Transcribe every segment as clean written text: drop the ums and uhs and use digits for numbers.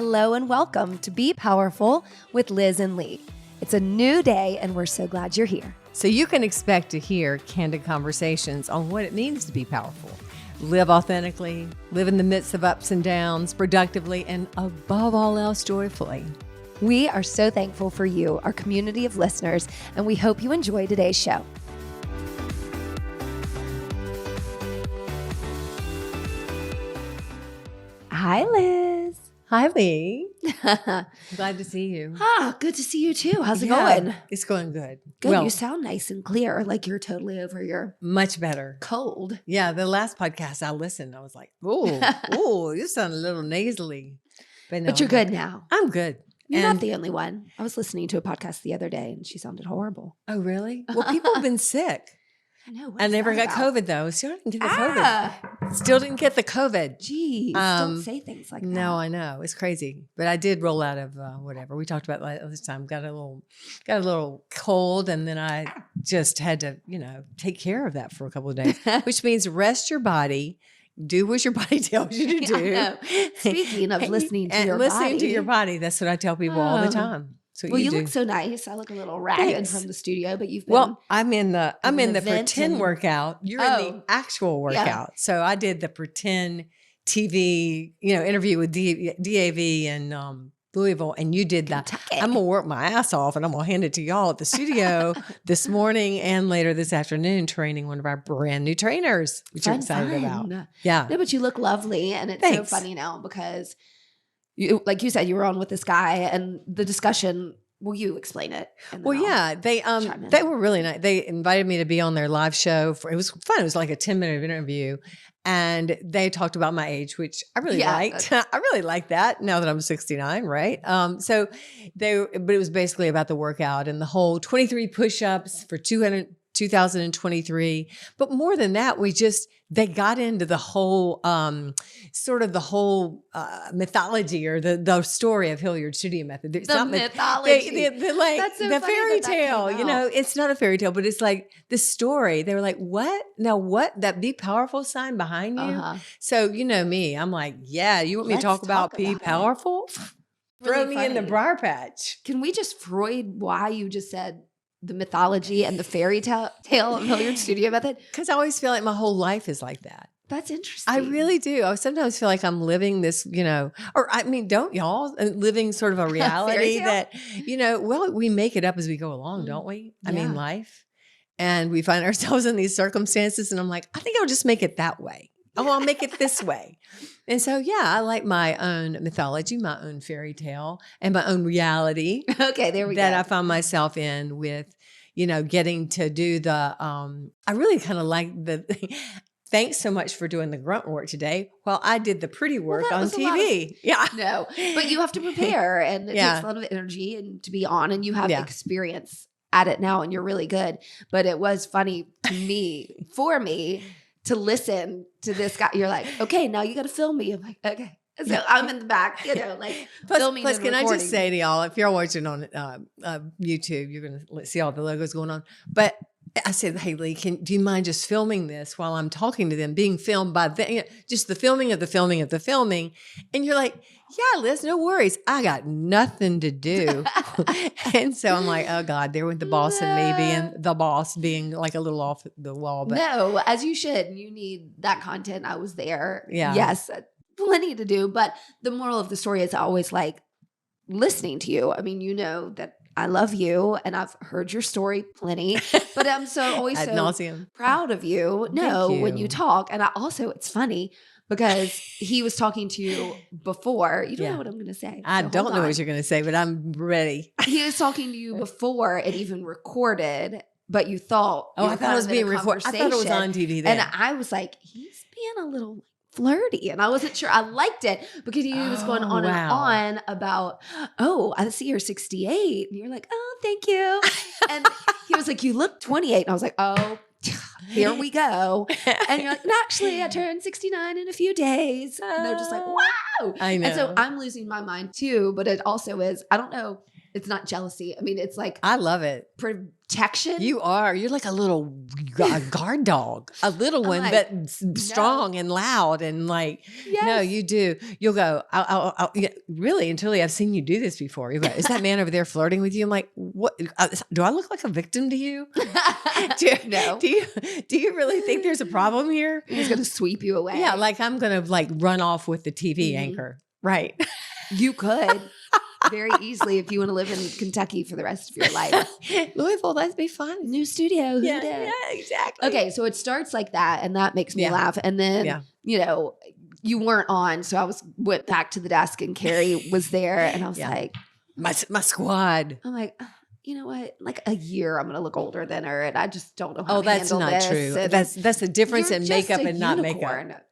Hello and welcome to Be Powerful with Liz and Lee. It's a new day and we're so glad you're here. So you can expect to hear candid conversations on what it means to be powerful. Live authentically, live in the midst of ups and downs, productively, and above all else, joyfully. We are so thankful for you, our community of listeners, and we hope you enjoy today's show. Hi, Liz. Hi, Lee. Glad to see you. Good to see you too. How's it going? It's going good. Good. Well, You sound nice and clear, like you're totally over your much better. cold. Yeah, the last podcast I listened, I was like, oh, you sound a little nasally. No, But you're good now. I'm good. You're not the only one. I was listening to a podcast the other day and she sounded horrible. Oh, really? Well, people have been sick. I know. I never got COVID, though. Still didn't get the COVID. Still didn't get the COVID. Jeez, don't say things like that. No, I know. It's crazy. But I did roll out of whatever. We talked about this time. Got a little cold, and then I just had to, take care of that for a couple of days, which means rest your body. Do what your body tells you to do. Speaking of listening to your body, that's what I tell people all the time. So you look so nice. I look a little ragged from the studio, but you've been. Well, I'm in the pretend workout. You're in the actual workout. Yeah. So I did the pretend TV, interview with DAV in Louisville, and you did that. I'm gonna work my ass off, and I'm gonna hand it to y'all at the studio this morning and later this afternoon, training one of our brand new trainers, which I'm excited about. Yeah, no, but you look lovely, and it's so funny now because. Like you said, you were on with this guy and the discussion, will you explain it? Well, yeah, they were really nice. They invited me to be on their live show. It was fun. It was like a 10-minute interview. And they talked about my age, which I really liked. I really like that now that I'm 69, right? But it was basically about the workout and the whole 23 push-ups for 2023. But more than that, they got into the whole, mythology or the story of Hilliard Studio Method. It's the mythology. That's so the fairy tale, it's not a fairy tale, but it's like the story. They were like, what? Now what? That be powerful sign behind you? Uh-huh. So you know me, I'm like, yeah, you want me to talk about be powerful? Throw me in the briar patch. Can we just Freud why you just said the mythology and the fairy tale of Hilliard Studio Method? Because I always feel like my whole life is like that. That's interesting. I really do. I sometimes feel like I'm living this, don't y'all? Living sort of a reality that, we make it up as we go along, don't we? I mean, life. And we find ourselves in these circumstances and I'm like, I think I'll just make it that way. Oh, I'll make it this way. And so, I like my own mythology, my own fairy tale, and my own reality. Okay, there we go. That I found myself in with, getting to do the, I really kind of like thanks so much for doing the grunt work today. Well, I did the pretty work on TV. No, but you have to prepare and it takes a lot of energy and to be on and you have experience at it now and you're really good. But it was funny for me, to listen to this guy. You're like, okay, now you got to film me. I'm like, okay. So I'm in the back, filming. Plus, can I just say to y'all, if you're watching on YouTube, you're going to see all the logos going on. But I said, hey, Lee, do you mind just filming this while I'm talking to them, being filmed by them, just the filming of the filming of the filming. And you're like, yeah, Liz, no worries. I got nothing to do. And so I'm like, oh God, there went the boss and me being the boss, being like a little off the wall. But no, as you should. You need that content. I was there. Yeah. Yes, plenty to do. But the moral of the story is I always like listening to you. I mean, you know that I love you and I've heard your story plenty, but I'm always so proud of you. When you talk. And it's funny because he was talking to you before. You don't know what I'm going to say. I don't know what you're going to say, but I'm ready. He was talking to you before it even recorded, but you thought. Oh, I thought it was being recorded. I thought it was on TV then. And I was like, he's being a little flirty. And I wasn't sure. I liked it because he was going on and on about, I see you're 68. And you're like, oh, thank you. And he was like, you look 28. And I was like, oh, here we go. And you're like, no, actually, I turned 69 in a few days. And they're just like, wow. I know. And so I'm losing my mind too. But it also is, I don't know, It's not jealousy. I mean, it's like I love it. Protection. You're like a little guard dog, a little one, like, but strong and loud and like, yes. No, you do. You'll go, really, until I've seen you do this before. You go, is that man over there flirting with you? I'm like, what? Do I look like a victim to you? No. Do you really think there's a problem here? He's going to sweep you away. Yeah. Like I'm going to like run off with the TV anchor. Right. You could. Very easily if you want to live in Kentucky for the rest of your life. Louisville, that'd be fun. New studio. Yeah, exactly. Okay, so it starts like that, and that makes me laugh. And then, you weren't on, so I went back to the desk, and Carrie was there, and I was like, my squad. I'm like, you know what? Like a year, I'm going to look older than her, and I just don't know how to that's handle not this. true. And that's the difference in makeup and not unicorn. makeup.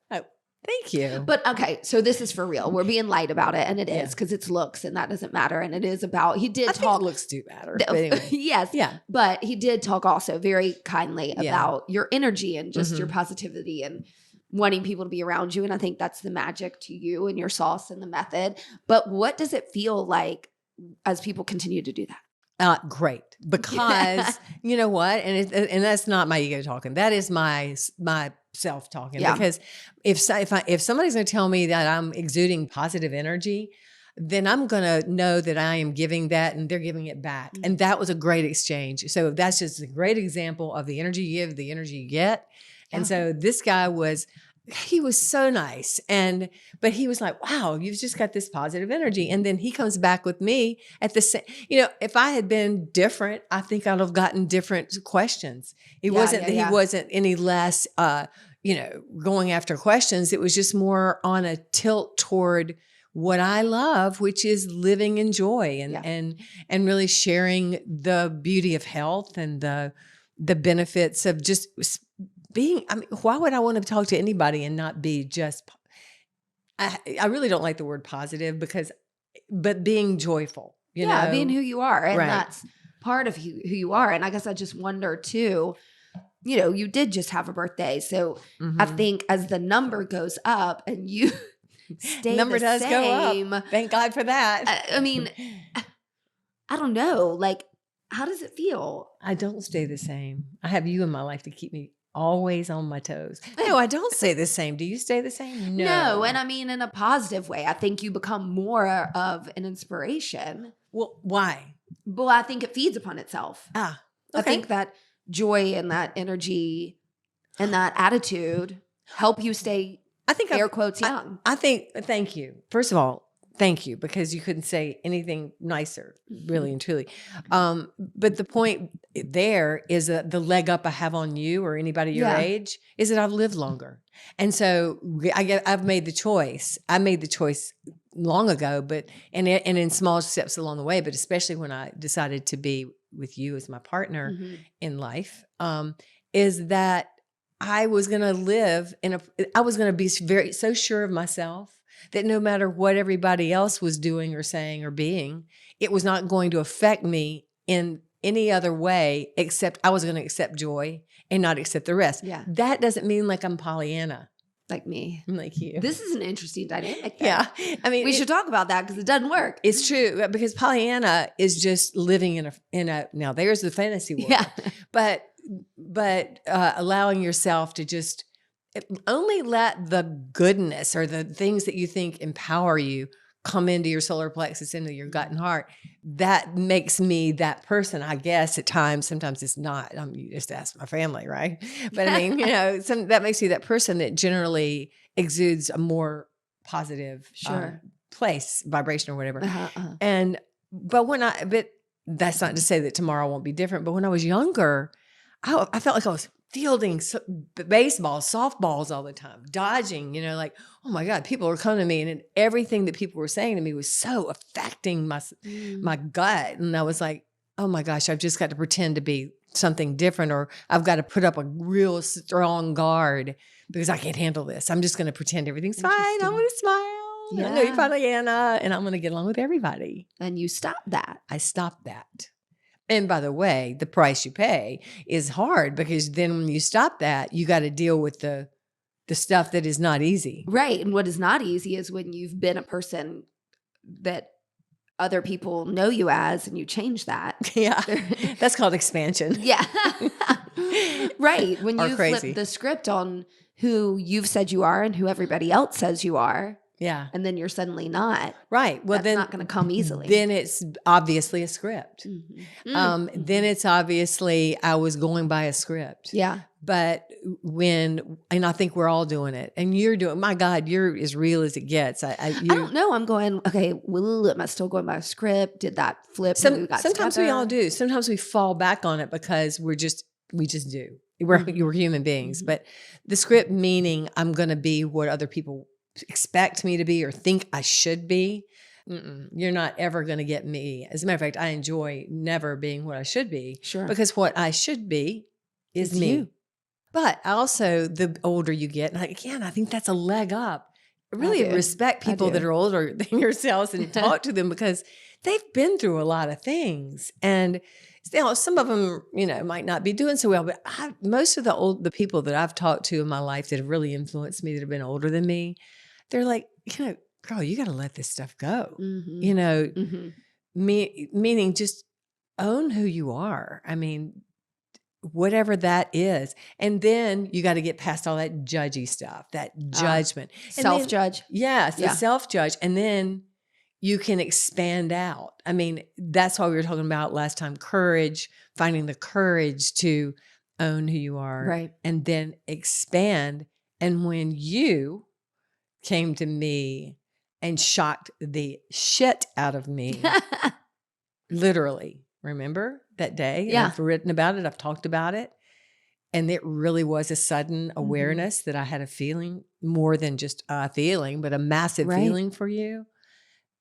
Thank you. But okay, so this is for real. We're being light about it, and it is because it's looks, and that doesn't matter. And it is about he did talk. Looks do matter. But anyway. Yes, but he did talk also very kindly about your energy and just your positivity and wanting people to be around you. And I think that's the magic to you and your sauce and the method. But what does it feel like as people continue to do that? Great, because you know what, and that's not my ego talking. That is my self talking. Because if somebody's going to tell me that I'm exuding positive energy, then I'm going to know that I am giving that, and they're giving it back. Mm-hmm. And that was a great exchange. So that's just a great example of the energy you give, the energy you get. And so this guy he was so nice. But he was like, wow, you've just got this positive energy. And then he comes back with me at the same, if I had been different, I think I'd have gotten different questions. He wasn't any less, going after questions. It was just more on a tilt toward what I love, which is living in joy and really sharing the beauty of health and the benefits of just why would I want to talk to anybody and not be just, I really don't like the word positive but being joyful, being who you are. And that's part of who you are. And I guess I just wonder too, you did just have a birthday. So I think as the number goes up and you stay number the does same, go up. Thank God for that. I mean, I don't know. Like, how does it feel? I don't stay the same. I have you in my life to keep me always on my toes. No, I don't stay the same. Do you stay the same? No. And I mean, in a positive way, I think you become more of an inspiration. Well, why? Well, I think it feeds upon itself. Okay. I think that joy and that energy and that attitude help you stay, air quotes, young. I think, thank you. First of all, thank you, because you couldn't say anything nicer, really and truly. But the point there is that the leg up I have on you or anybody your age is that I've lived longer. And so I've made the choice. I made the choice long ago, but and in small steps along the way, but especially when I decided to be with you as my partner in life, is that I was going to live I was going to be so sure of myself that no matter what everybody else was doing or saying or being, it was not going to affect me in any other way except I was going to accept joy and not accept the rest. Yeah. That doesn't mean like I'm Pollyanna. Like me. I'm like you. This is an interesting dynamic. Yeah. I mean, we should talk about that because it doesn't work. It's true, because Pollyanna is just living in a now there's the fantasy world. Yeah. But allowing yourself to just only let the goodness or the things that you think empower you come into your solar plexus, into your gut and heart. That makes me that person, I guess, at times. Sometimes it's not. You just ask my family, right? But I mean, that makes me that person that generally exudes a more positive place, vibration or whatever. But that's not to say that tomorrow won't be different. But when I was younger, I felt like I was fielding baseball, softballs all the time, dodging, like, oh my God, people were coming to me and everything that people were saying to me was so affecting my gut. And I was like, oh my gosh, I've just got to pretend to be something different, or I've got to put up a real strong guard because I can't handle this. I'm just going to pretend everything's fine. I'm going to smile. Yeah. I know you're Pollyanna, and I'm going to get along with everybody. And you stopped that. I stopped that. And by the way, the price you pay is hard, because then when you stop that, you got to deal with the stuff that is not easy. Right. And what is not easy is when you've been a person that other people know you as, and you change that. Yeah. That's called expansion. Yeah. Right. When Or you crazy. flip the script on who you've said you are and who everybody else says you are, Yeah. and then you're suddenly not. Right. Well, That's then not going to come easily. Then it's obviously a script. Then it's obviously I was going by a script. Yeah. But and I think we're all doing it, and you're doing. My God, you're as real as it gets. I don't know. I'm going. Okay. Am I still going by a script? Did that flip? When we got sometimes together? we all do. Sometimes we fall back on it because we just do. We're human beings. But the script meaning I'm going to be what other people expect me to be or think I should be. You're not ever going to get me. As a matter of fact, I enjoy never being what I should be. Sure. Because what I should be is It's me. you. But also, the older you get, and again, I think that's a leg up. Really respect people that are older than yourselves and talk to them because they've been through a lot of things. And some of them, might not be doing so well. But most of the people that I've talked to in my life that have really influenced me, that have been older than me, they're like, girl, you got to let this stuff go. Meaning just own who you are. I mean, whatever that is. And then you got to get past all that judgy stuff, that judgment. Self-judge. Yes, the self-judge. And then you can expand out. I mean, that's why we were talking about last time, courage, finding the courage to own who you are. Right. And then expand. And when you came to me and shocked the shit out of me, literally, remember that day? Yeah. And I've written about it. I've talked about it. And it really was a sudden awareness that I had a feeling, more than just a feeling, but a massive feeling for you.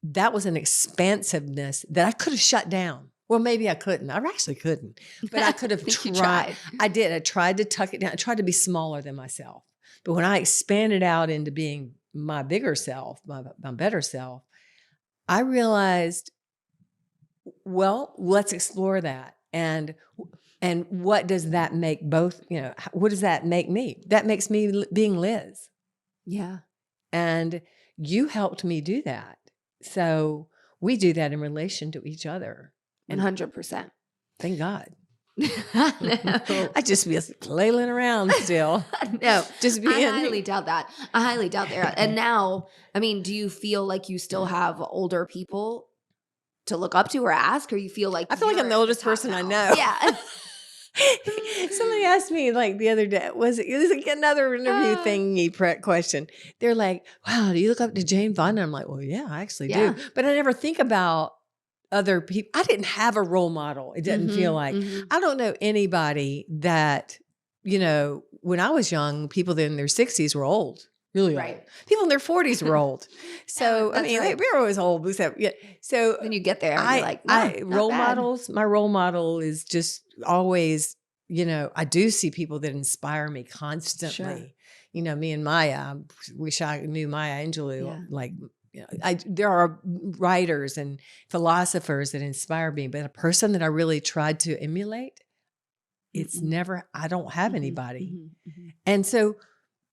That was an expansiveness that I could have shut down. Well, maybe I couldn't. I actually couldn't. But I could have tried. I did. I tried to tuck it down. I tried to be smaller than myself. But when I expanded out into being my bigger self, my better self, I realized, well, let's explore that. And what does that make both, what does that make me? That makes me being Liz. Yeah. And you helped me do that. So we do that in relation to each other. 100%. Thank God. I just be flailing around still. No, just being. I highly doubt that. I highly doubt that. And now, I mean, do you feel like you still have older people to look up to or ask, or you feel like I feel like I'm the oldest person I know? Yeah. Somebody asked me like the other day, it was like another interview thingy question. They're like, wow, do you look up to Jane Fonda? I'm like, well, yeah, I actually do. But I never think about other people. I didn't have a role model. It didn't feel like. I don't know anybody that, when I was young, people in their 60s were old. Really old. People in their 40s were old. So, I mean, we were always old. So when you get there, you're like, no, role models, my role model is just always, I do see people that inspire me constantly. Sure. Me and Maya, I wish I knew Maya Angelou. Yeah. There are writers and philosophers that inspire me, but a person that I really tried to emulate, it's never, I don't have anybody. And so,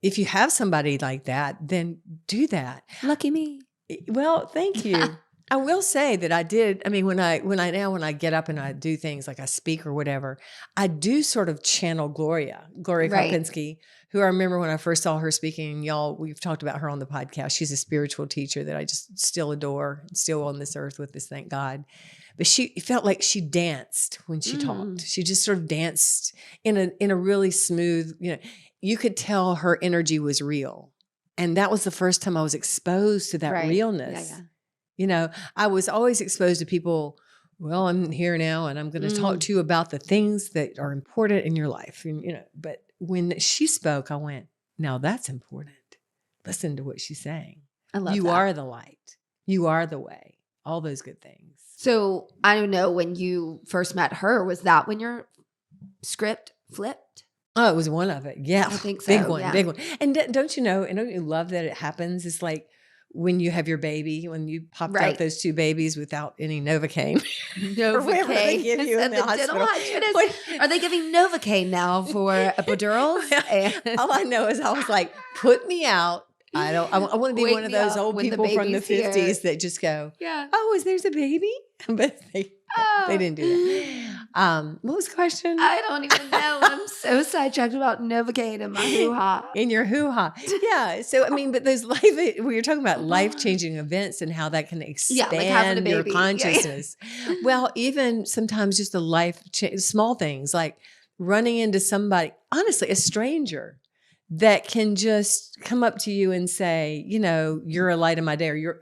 if you have somebody like that, then do that. Lucky me. Well, thank you. I will say that I did. I mean, when I get up and I do things like I speak or whatever, I do sort of channel Gloria Karpinski, who I remember when I first saw her speaking. Y'all, we've talked about her on the podcast. She's a spiritual teacher that I just still adore, still on this earth with us, thank God. But she felt like she danced when she talked. She just sort of danced in a really smooth, you could tell her energy was real. And that was the first time I was exposed to that realness. Yeah. I was always exposed to people, well, I'm here now and I'm going to talk to you about the things that are important in your life. And, but when she spoke, I went, now that's important. Listen to what she's saying. I love you that. are the light. You are the way. All those good things. So I don't know, when you first met her, was that when your script flipped? Oh, it was one of it. Yeah. I think so. Big one. And don't you know, and don't you love that it happens? It's like when you have your baby, when you popped out those two babies without any Novocaine. Novocaine. Or whatever they give you in the hospital. Are they giving Novocaine now for epidurals? All I know is I was like, put me out I want to be Wake one of me those up old when the people from the baby's here. 50s that just go, Yeah. oh, there's a baby? But they didn't do that. What was the question? I don't even know. I'm so sidetracked about Novocaine and my hoo-ha. In your hoo-ha. Yeah. So, I mean, but those we were talking about life-changing events and how that can expand like having a your baby. consciousness. Well, even sometimes just the small things like running into somebody, honestly, a stranger that can just come up to you and say, you're a light in my day, or you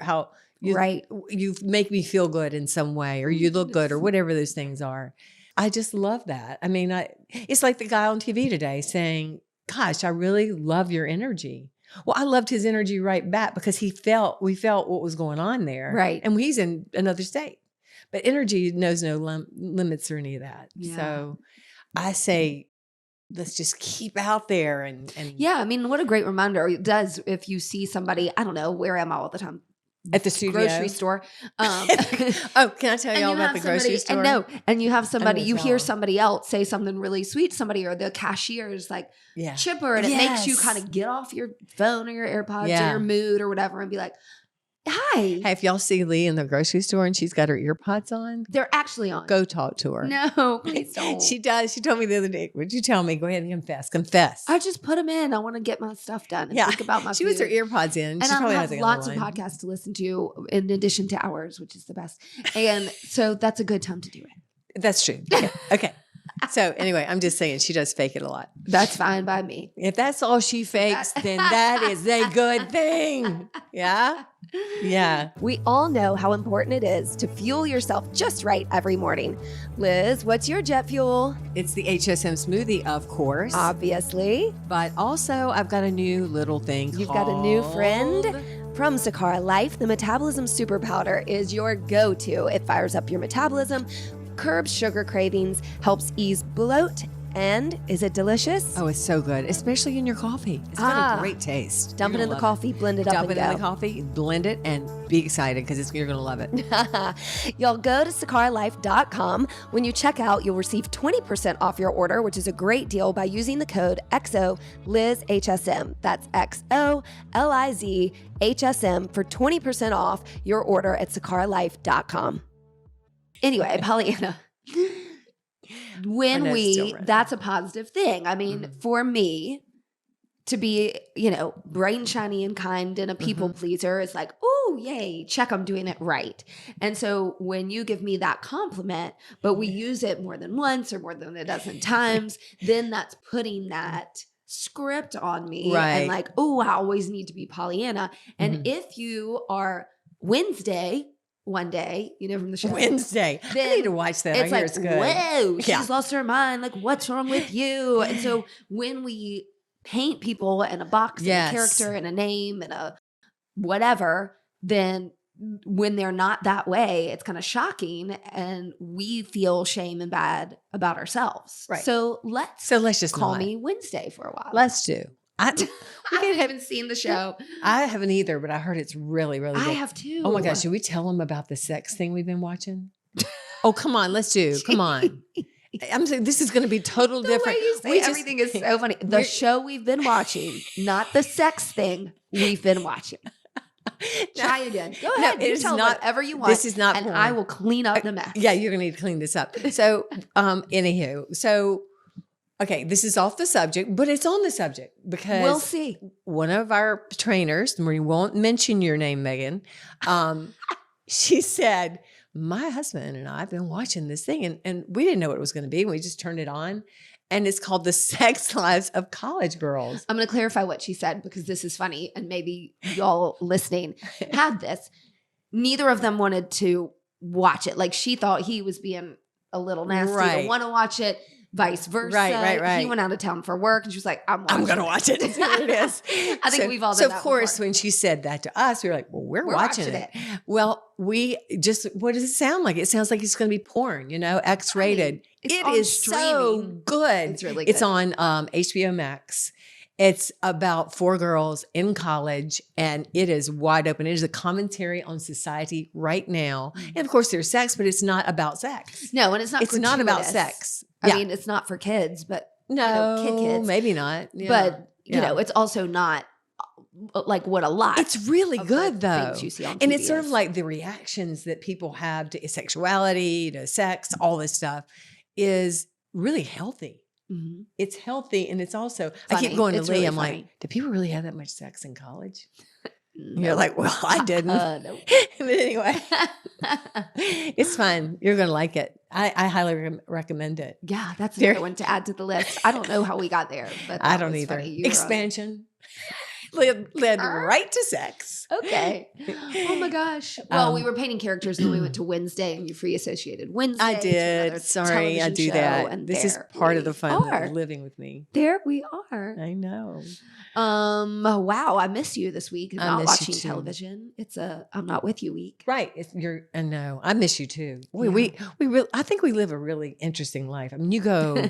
make me feel good in some way, or you look good, or whatever those things are. I just love that. I mean, it's like the guy on TV today saying, gosh, I really love your energy. Well, I loved his energy right back because we felt what was going on there. Right. And he's in another state. But energy knows no limits or any of that. Yeah. So I say, let's just keep out there and yeah, I mean, what a great reminder it does if you see somebody, I don't know, where am I all the time? At the studio. Grocery store. Oh, can I tell you all about the grocery store? And you have somebody, you hear somebody else say something really sweet, somebody, or the cashier is like chipper, and it makes you kind of get off your phone or your AirPods or your mood or whatever and be like, hi. Hey, if y'all see Lee in the grocery store and she's got her earpods on, they're actually on. Go talk to her. No, please don't. She does. She told me the other day. Would you tell me? Go ahead and confess. I just put them in. I want to get my stuff done and think about my She food. was her earpods in. And I have lots of podcasts to listen to in addition to ours, which is the best. And so that's a good time to do it. That's true. Yeah. Okay. So anyway, I'm just saying she does fake it a lot. That's fine by me. If that's all she fakes, then that is a good thing. Yeah? Yeah. We all know how important it is to fuel yourself just right every morning. Liz, what's your jet fuel? It's the HSM smoothie, of course. Obviously. But also, I've got a new little thing. You've got a new friend? From Sakara Life, the Metabolism Super Powder is your go-to. It fires up your metabolism, curbs sugar cravings, helps ease bloat, and is it delicious? Oh, it's so good, especially in your coffee. It's got a great taste. Dump it in the coffee, blend it up, and go. Dump it in the coffee, blend it, and be excited because you're going to love it. Y'all go to sakaralife.com. When you check out, you'll receive 20% off your order, which is a great deal by using the code XOLizHSM. That's XOLIZHSM for 20% off your order at sakaralife.com. Anyway, Pollyanna, that's a positive thing. I mean, for me to be, bright and shiny and kind and a people pleaser is like, oh, yay, check, I'm doing it right. And so when you give me that compliment, but we use it more than once or more than a dozen times, then that's putting that script on me. Right. And like, oh, I always need to be Pollyanna. And if you are Wednesday, one day, from the show. Wednesday. I need to watch that. It's I hear like, it's good. whoa, she's lost her mind. Like, what's wrong with you? And so when we paint people in a box and a character and a name and a whatever, then when they're not that way, it's kind of shocking and we feel shame and bad about ourselves. Right. So let's just call me Wednesday for a while. Let's do. I haven't seen the show. I haven't either, but I heard it's really, really good. I have too. Oh my gosh, should we tell them about the sex thing we've been watching? Oh, come on, let's do. Come on. I'm saying this is going to be total different. The way you say everything is so funny. The show we've been watching, not the sex thing we've been watching. Try again. Go ahead. You tell whatever you want. This is not and porn. I will clean up the mess. Yeah, you're going to need to clean this up. So, anywho, okay, this is off the subject, but it's on the subject because we'll see. One of our trainers, we won't mention your name, Megan, she said, my husband and I have been watching this thing and we didn't know what it was going to be. We just turned it on and it's called The Sex Lives of College Girls. I'm going to clarify what she said because this is funny and maybe y'all listening had this. Neither of them wanted to watch it. Like she thought he was being a little nasty to want to watch it. Vice versa. Right. He went out of town for work and she was like, I'm going to watch it. There it is. I think we've all done that of course, before. when she said that to us, we were like, well, we're watching it. Well, what does it sound like? It sounds like it's going to be porn, X-rated. It is so good. It's really good. It's on HBO Max. It's about 4 girls in college and it is wide open. It is a commentary on society right now. And of course there's sex, but it's not about sex. No, and it's not about sex. I mean, it's not for kids, but no, kids. Maybe not. Yeah. But, it's also not like what a lot. It's really of good the though. things you see on And TV it's sort of is. like the reactions that people have to sexuality, to sex, all this stuff is really healthy. Mhm. It's healthy. And it's also, I Funny. keep going to It's Lee, really I'm funny. like, do people really have that much sex in college? And No. you're like, well, I didn't. No. But anyway, it's fun. You're going to like it. I highly recommend it. Yeah, that's There- another one to add to the list. I don't know how we got there, but I that don't was either. funny. You were on- Expansion led right to sex. Okay. Oh my gosh. Well, we were painting characters and then we went to Wednesday and you free associated Wednesday. I to did. another Sorry, I television do show, that. And This is there part of the we fun are. of living with me. There we are. I know. Wow, I miss you this week. I Not miss you watching too. television. It's a I'm not with you week. Right. I know. I miss you too. Yeah. We really, I think we live a really interesting life. I mean, you go,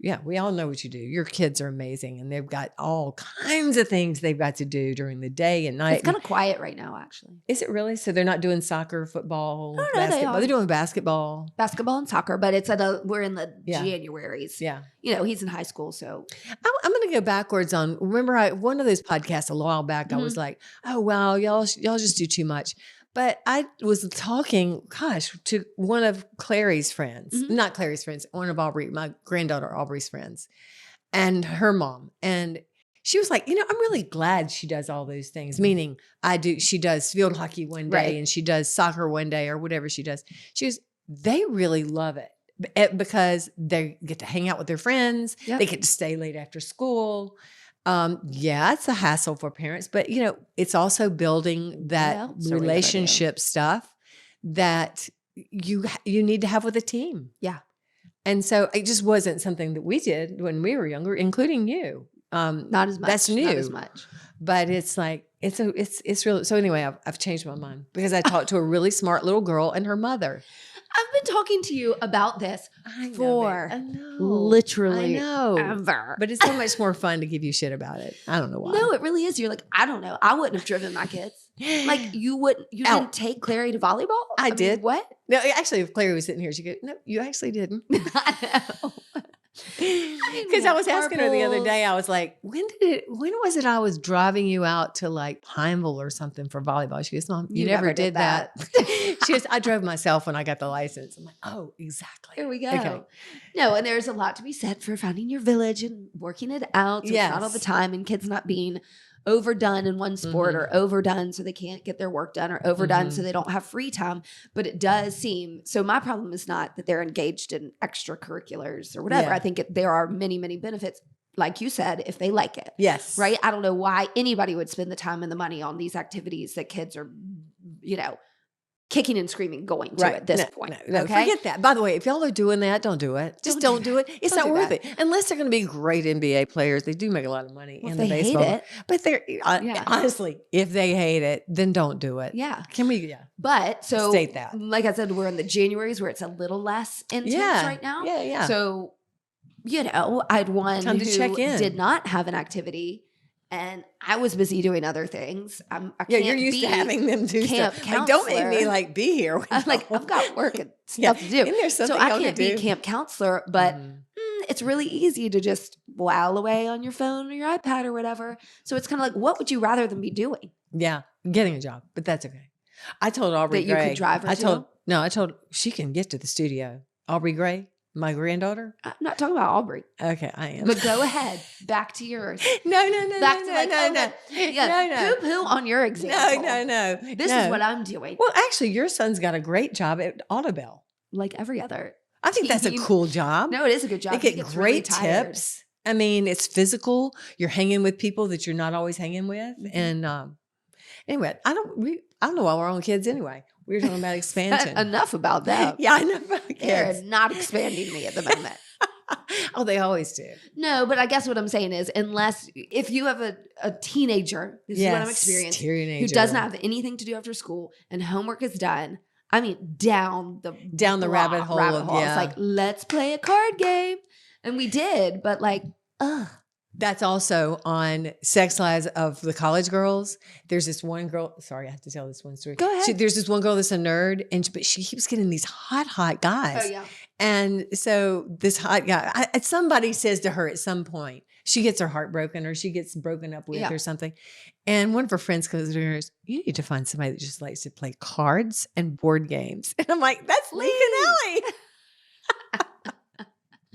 yeah, we all know what you do. Your kids are amazing and they've got all kinds of things they've got to do during the day and night. It's kind of quiet right now, actually. Is it really? So they're not doing soccer, football, No, they basketball. are. They're doing basketball. Basketball and soccer, but it's we're in the Yeah. Januaries. Yeah. You know, he's in high school, so I'm going to go backwards on, remember one of those podcasts a while back, I was like, oh, wow, y'all just do too much. But I was talking, to one of Clary's friends, not Clary's friends, one of my granddaughter Aubrey's friends and her mom. And she was like, I'm really glad she does all those things. Meaning she does field hockey one day Right. and she does soccer one day or whatever she does. They really love it because they get to hang out with their friends. Yep. They get to stay late after school. Yeah, it's a hassle for parents, but it's also building that Well, it's a really good relationship stuff that you need to have with a team. Yeah. And so it just wasn't something that we did when we were younger, including you. not as much. That's new. Not as much. But it's like it's really so. Anyway, I've changed my mind because I talked to a really smart little girl and her mother. I've been talking to you about this for I know. literally I know. ever. But it's so much more fun to give you shit about it. I don't know why. No, it really is. You're like, I don't know. I wouldn't have driven my kids. Like you didn't take Clary to volleyball? I mean, did. What? No, actually, if Clary was sitting here, she'd go, no, you actually didn't. I know. Because I was asking her the other Carpools. day, I was like, when was it I was driving you out to like Pineville or something for volleyball? She goes, Mom, you never did that. She goes, I drove myself when I got the license. I'm like, oh, exactly. Here we go. Okay. No, and there's a lot to be said for finding your village and working it out. So it's not all the Yes. time and kids not being overdone in one sport or overdone so they can't get their work done or overdone so they don't have free time. But it does seem, so my problem is not that they're engaged in extracurriculars or whatever. Yeah. I think there are many, many benefits, like you said, if they like it. Yes. Right? I don't know why anybody would spend the time and the money on these activities that kids are, kicking and screaming going to at this point. No, okay? forget that. By the way, if y'all are doing that, don't do it. Just don't do it. It's Don't not do worth that. it. Unless they're going to be great NBA players. They do make a lot of money Well, in if the they hate baseball. it. But they're Yeah. honestly, if they hate it, then don't do it. Yeah. Can we? Yeah. But so, State that. like I said, we're in the Januaries where it's a little less intense Yeah. right now. Yeah. Yeah. So, I had one Time to who check in. did not have an activity, and I was busy doing other things. I yeah, can't you're used be, to having them do camp stuff. Like, don't make me counselor. like be here. when I'm like, y'all- I've got work and Yeah. stuff to do. Isn't there something So I y'all can't could be do? camp counselor, but Mhm. it's really easy to just while away on your phone or your iPad or whatever. So it's kind of like, what would you rather than be doing? Yeah, getting a job, but that's okay. I told Aubrey That you could Gray. drive her I to? told she can get to the studio. Aubrey Gray, my granddaughter. I'm not talking about Aubrey, Okay, I am. but go ahead. Back to yours. No, Back to poo-poo on your example. No. This is what I'm doing. Well, actually, your son's got a great job at Audubell. Like every other. I think that's a Team. cool job. No, it is a good job. They He get gets really great tired. tips. I mean, it's physical. You're hanging with people that you're not always hanging with. And anyway, I don't know why we're on kids anyway. We were talking about expansion. Enough about that. Yeah, I know about They're kids. not expanding me at the moment. Oh, they always do. No, but I guess what I'm saying is, if you have a teenager, this is what I'm Yes, experiencing, teenager. who doesn't have anything to do after school and homework is done, I mean, down the rabbit hole of, It's yeah. like, let's play a card game. And we did, but like, ugh. That's also on Sex Lives of the College Girls. There's this one girl. Sorry, I have to tell this one story. Go ahead. There's this one girl that's a nerd, but she keeps getting these hot guys. Oh, yeah. And so this hot guy, somebody says to her at some point, she gets her heart broken or she gets broken up with or something. And one of her friends goes to her, you need to find somebody that just likes to play cards and board games. And I'm like, that's Lee and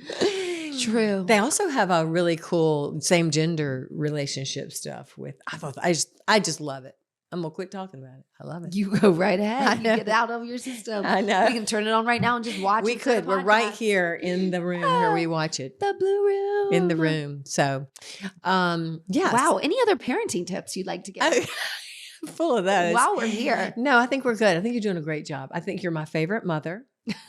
Ellie. True. They also have a really cool same gender relationship stuff with, I just love it. I'm going to quit talking about it. I love it. You go right ahead. You get it out of your system. I know. We can turn it on right now and just watch it. We could. We're right here in the room where we watch it. The blue room. In the room. So, yeah. Wow. Any other parenting tips you'd like to give? Full of those. While we're here. No, I think we're good. I think you're doing a great job. I think you're my favorite mother.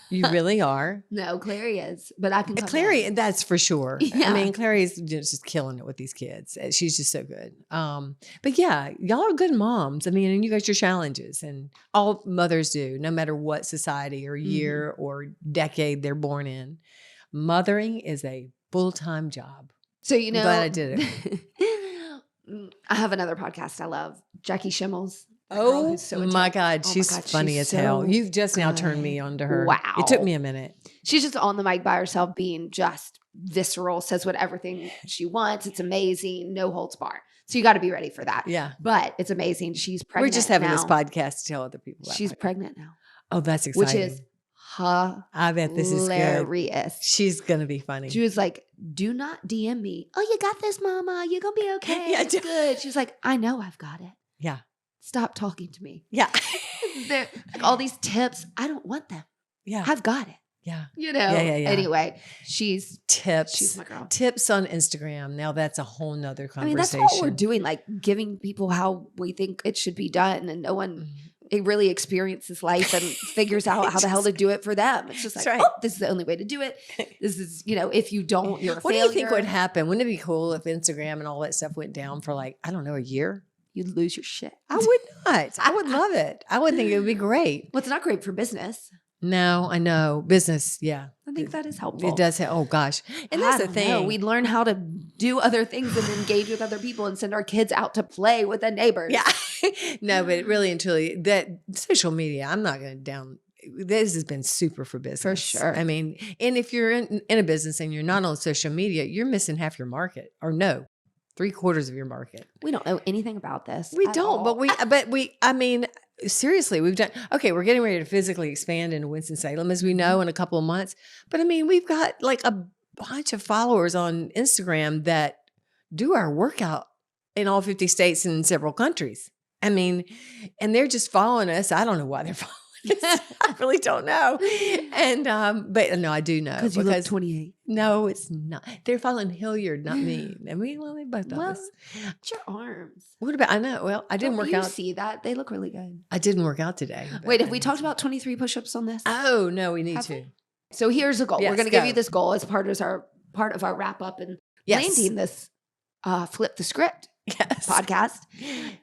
You really are. No, Clary is, but I can. Clary, that's for sure. Yeah. I mean, Clary's just killing it with these kids. She's just so good. But yeah, y'all are good moms. I mean, and you got your challenges, and all mothers do, no matter what society or year or decade they're born in. Mothering is a full-time job. So I'm glad I did it. I have another podcast I love, Jackie Schimmel's. Oh my God, she's funny as hell. You've just now turned me on to her. Wow. It took me a minute. She's just on the mic by herself being just visceral, says what everything she wants. It's amazing, no holds bar. So you got to be ready for that. Yeah. But it's amazing. She's pregnant. We're just having now. this podcast to tell other people about. She's pregnant now. Oh, that's exciting. Which is I bet this is hilarious. Good. She's going to be funny. She was like, do not DM me. Oh, you got this, mama. You're going to be okay. Yeah, it's good. She was like, I know I've got it. Yeah. Stop talking to me. Yeah. Like all these tips, I don't want them. Yeah. I've got it. Yeah. Yeah. Anyway, she's my girl. Tips on Instagram. Now that's a whole nother conversation. I mean, that's what we're doing, like giving people how we think it should be done. And no one it really experiences life and figures out how the hell to do it for them. It's just like, oh, this is the only way to do it. This is, if you don't, you're a What failure. do you think would happen? Wouldn't it be cool if Instagram and all that stuff went down for like, I don't know, a year? You'd lose your shit. I would not. I would love it. I would think it would be great. Well, it's not great for business. No, I know. Business, yeah. I think that is helpful. It does. Oh, gosh. And that's the thing. We'd learn how to do other things and engage with other people and send our kids out to play with the neighbors. Yeah. No, but really and truly, that social media, I'm not going to down. This has been super for business. For sure. I mean, and if you're in a business and you're not on social media, you're missing half your market, or no, 3/4 of your market. We don't know anything about this. We don't, but I mean, seriously, we're getting ready to physically expand into Winston-Salem, as we know, in a couple of months. But I mean, we've got like a bunch of followers on Instagram that do our workout in all 50 states and in several countries. I mean, and they're just following us. I don't know why they're following us. I really don't know. And, but no, I do know. Because you look 28. No, it's not. They're following Hilliard, not me. I mean, well, they both of us. It's your arms. What about, I know, well, I didn't work out. See that? They look really good. I didn't work out today. Wait, have we talked about 23 push-ups on this? Oh, no, we need to. So here's a goal. Yes, we're going to give you this goal as part of our wrap up and landing this Flip the Script podcast.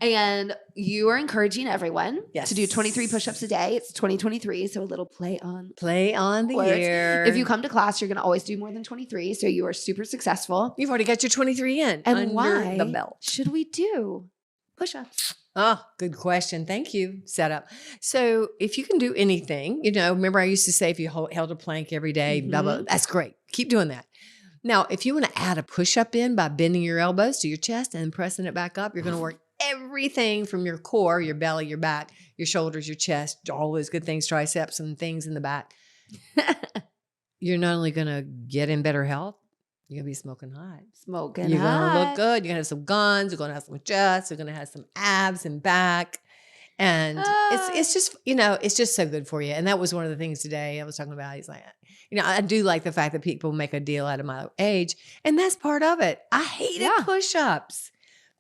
And you are encouraging everyone to do 23 push-ups a day. It's 2023, so a little play on the words. year. If you come to class, you're going to always do more than 23, so you are super successful. You've already got your 23 in and under why the belt. Should we do push-ups? Oh, good question. Thank you. Setup. So if you can do anything, remember I used to say if you held a plank every day, blah, blah, that's great. Keep doing that. Now, if you want to add a push-up in by bending your elbows to your chest and pressing it back up, you're going to work everything from your core, your belly, your back, your shoulders, your chest, all those good things, triceps and things in the back. You're not only going to get in better health, you're going to be smoking hot. You're going to look good. You're going to have some guns. You're going to have some chest. You're going to have some abs and back. And it's just, it's just so good for you. And that was one of the things today I was talking about. He's like, I do like the fact that people make a deal out of my age. And that's part of it. I hated push-ups.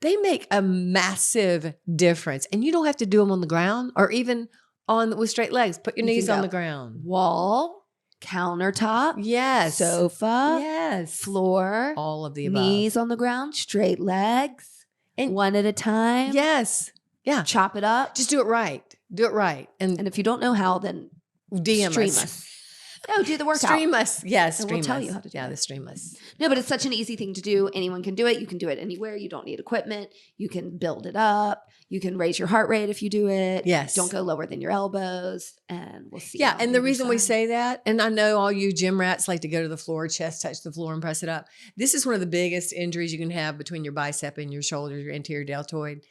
They make a massive difference. And you don't have to do them on the ground or even with straight legs. Put your knees on the ground. Wall, countertop. Yes. Sofa. Yes. Floor. All of the above. Knees on the ground, straight legs. And one at a time. Yes. Yeah. Chop it up. Just do it right. Do it right. And if you don't know how, then DM stream us. Oh, do the workout. Stream us. Yes, And stream we'll tell us. you how to do Yeah, it. the stream us. No, but it's such an easy thing to do. Anyone can do it. You can do it anywhere. You don't need equipment. You can build it up. You can raise your heart rate if you do it. Yes. Don't go lower than your elbows. And we'll see. Yeah, you on and the other reason we side. say that, and I know all you gym rats like to go to the floor, chest touch the floor and press it up. This is one of the biggest injuries you can have between your bicep and your shoulder, your anterior deltoid.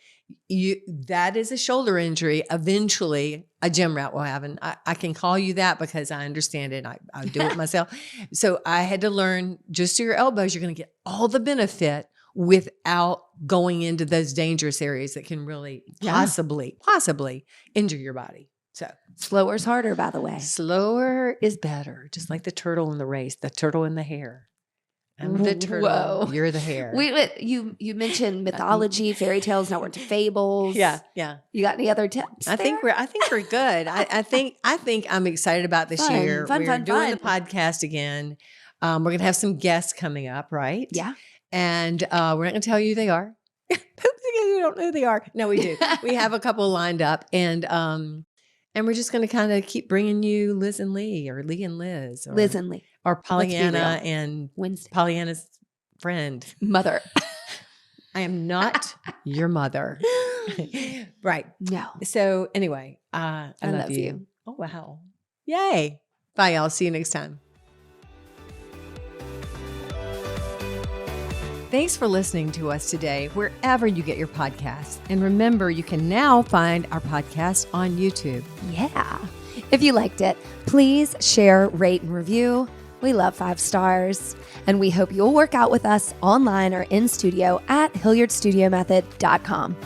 That is a shoulder injury. Eventually, a gym rat will have, and I can call you that because I understand it. I do it myself. So I had to learn just to your elbows, you're going to get all the benefit without going into those dangerous areas that can really possibly injure your body. So Slower's harder, by the way. slower is better, just like the turtle in the race, the turtle in the hare. I'm the turtle. Whoa. You're the hare. You mentioned mythology, fairy tales, now we're to fables. Yeah. You got any other tips? I think we're good. I think I'm excited about this year. We're doing the podcast again. We're gonna have some guests coming up, right? Yeah. And we're not gonna tell you who they are. We don't know who they are. No, we do. We have a couple lined up, and we're just gonna kind of keep bringing you Liz and Lee, or Lee and Liz, or Liz and Lee. or Pollyanna and Wednesday. Pollyanna's friend. Mother. I am not your mother. Right. No. So anyway, I love you. Oh, wow. Yay. Bye, y'all. See you next time. Thanks for listening to us today, wherever you get your podcasts. And remember, you can now find our podcast on YouTube. Yeah. If you liked it, please share, rate, and review. We love 5 stars. And we hope you'll work out with us online or in studio at HilliardStudioMethod.com.